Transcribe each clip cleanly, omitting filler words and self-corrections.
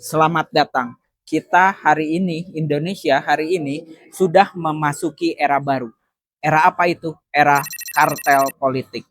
Selamat datang. Kita hari ini, Indonesia hari ini sudah memasuki era baru. Era apa itu? Era kartel politik.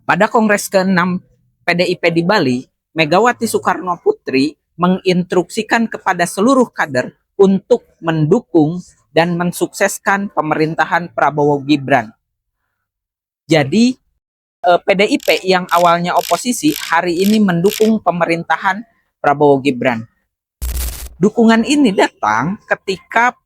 Pada Kongres ke-6 PDIP di Bali, Megawati Soekarno Putri menginstruksikan kepada seluruh kader untuk mendukung dan mensukseskan pemerintahan Prabowo Gibran. Jadi PDIP yang awalnya oposisi hari ini mendukung pemerintahan Prabowo Gibran. Dukungan ini datang ketika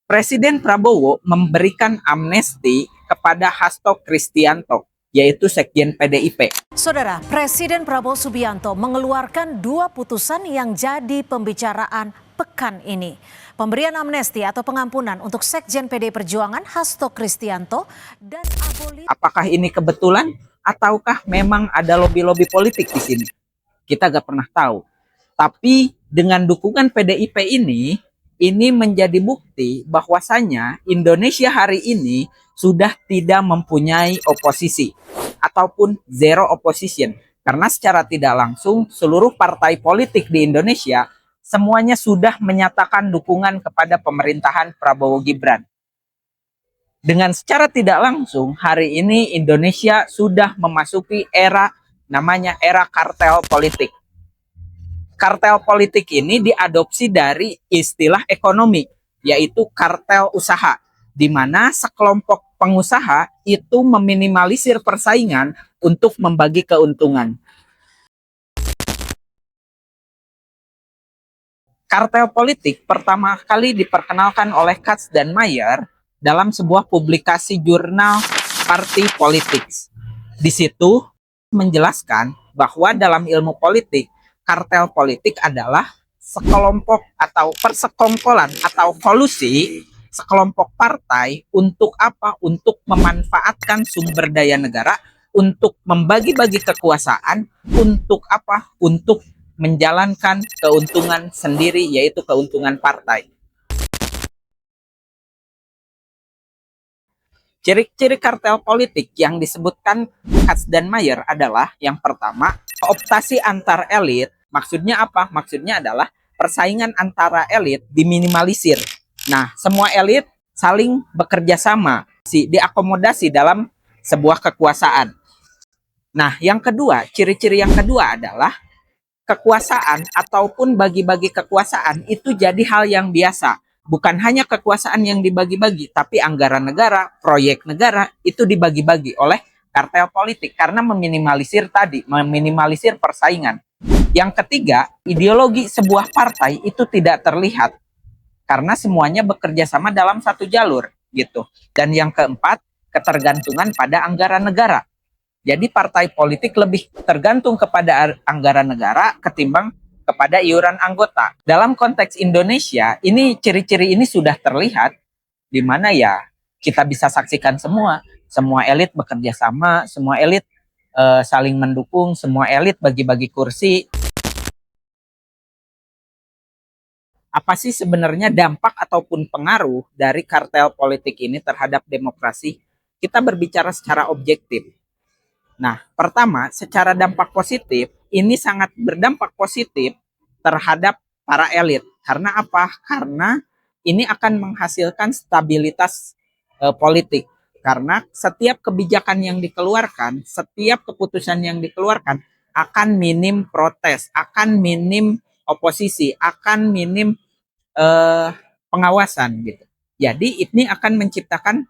Presiden Prabowo memberikan amnesti kepada Hasto Kristianto, yaitu Sekjen PDIP. Saudara, Presiden Prabowo Subianto mengeluarkan dua putusan yang jadi pembicaraan pekan ini. Pemberian amnesti atau pengampunan untuk Sekjen PDI Perjuangan Hasto Kristianto dan abolisi. Apakah ini kebetulan ataukah memang ada lobi-lobi politik di sini? Kita gak pernah tahu. Tapi dengan dukungan PDIP ini menjadi bukti bahwasanya Indonesia hari ini sudah tidak mempunyai oposisi ataupun zero opposition. Karena secara tidak langsung seluruh partai politik di Indonesia semuanya sudah menyatakan dukungan kepada pemerintahan Prabowo Gibran. Dengan secara tidak langsung hari ini Indonesia sudah memasuki era namanya era kartel politik. Kartel politik ini diadopsi dari istilah ekonomi, yaitu kartel usaha, di mana sekelompok pengusaha itu meminimalisir persaingan untuk membagi keuntungan. Kartel politik pertama kali diperkenalkan oleh Katz dan Mayer dalam sebuah publikasi jurnal Party Politics. Di situ menjelaskan bahwa dalam ilmu politik, kartel politik adalah sekelompok atau persekongkolan atau kolusi sekelompok partai untuk apa? Untuk memanfaatkan sumber daya negara, untuk membagi-bagi kekuasaan, untuk apa? Untuk menjalankan keuntungan sendiri, yaitu keuntungan partai. Ciri-ciri kartel politik yang disebutkan Katz dan Mayer adalah yang pertama, kooptasi antar elit. Maksudnya apa? Maksudnya adalah persaingan antara elit diminimalisir. Nah, semua elit saling bekerja sama, diakomodasi dalam sebuah kekuasaan. Nah, yang kedua, ciri-ciri yang kedua adalah kekuasaan ataupun bagi-bagi kekuasaan itu jadi hal yang biasa. Bukan hanya kekuasaan yang dibagi-bagi, tapi anggaran negara, proyek negara itu dibagi-bagi oleh kartel politik karena meminimalisir persaingan. Yang ketiga, ideologi sebuah partai itu tidak terlihat karena semuanya bekerja sama dalam satu jalur gitu. Dan yang keempat, ketergantungan pada anggaran negara. Jadi partai politik lebih tergantung kepada anggaran negara ketimbang kepada iuran anggota. Dalam konteks Indonesia, ini ciri-ciri ini sudah terlihat di mana ya kita bisa saksikan semua elit bekerja sama, semua elit saling mendukung, semua elit bagi-bagi kursi. Apa sih sebenarnya dampak ataupun pengaruh dari kartel politik ini terhadap demokrasi? Kita berbicara secara objektif. Nah, pertama, secara dampak positif, ini sangat berdampak positif terhadap para elit. Karena apa? Karena ini akan menghasilkan stabilitas politik. Karena setiap kebijakan yang dikeluarkan, setiap keputusan yang dikeluarkan akan minim protes, akan minim oposisi, akan minim pengawasan gitu. Jadi ini akan menciptakan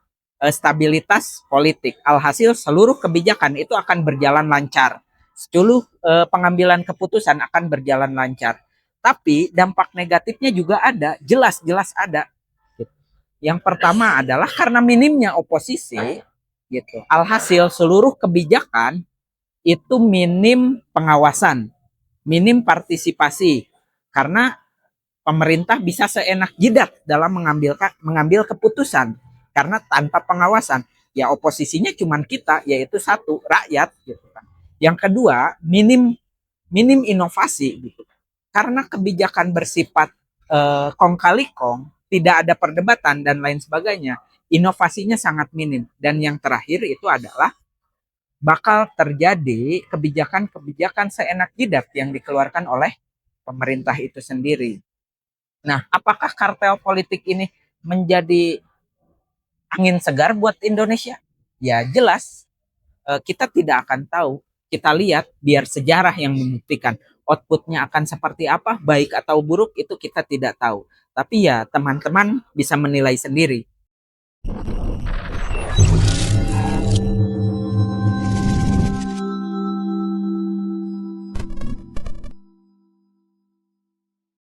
stabilitas politik. Alhasil seluruh kebijakan itu akan berjalan lancar. Seluruh pengambilan keputusan akan berjalan lancar. Tapi dampak negatifnya juga ada, jelas-jelas ada. Yang pertama adalah karena minimnya oposisi, gitu. Alhasil seluruh kebijakan itu minim pengawasan, minim partisipasi karena pemerintah bisa seenak jidat dalam mengambil keputusan karena tanpa pengawasan. Ya oposisinya cuma kita, yaitu satu, rakyat gitu kan. Yang kedua, minim minim inovasi gitu. Karena kebijakan bersifat kong kali kong, tidak ada perdebatan dan lain sebagainya, inovasinya sangat minim. Dan yang terakhir itu adalah bakal terjadi kebijakan-kebijakan seenak jidat yang dikeluarkan oleh pemerintah itu sendiri. Nah, apakah kartel politik ini menjadi angin segar buat Indonesia? Ya jelas, kita tidak akan tahu. Kita lihat biar sejarah yang membuktikan outputnya akan seperti apa, baik atau buruk itu kita tidak tahu. Tapi ya teman-teman bisa menilai sendiri.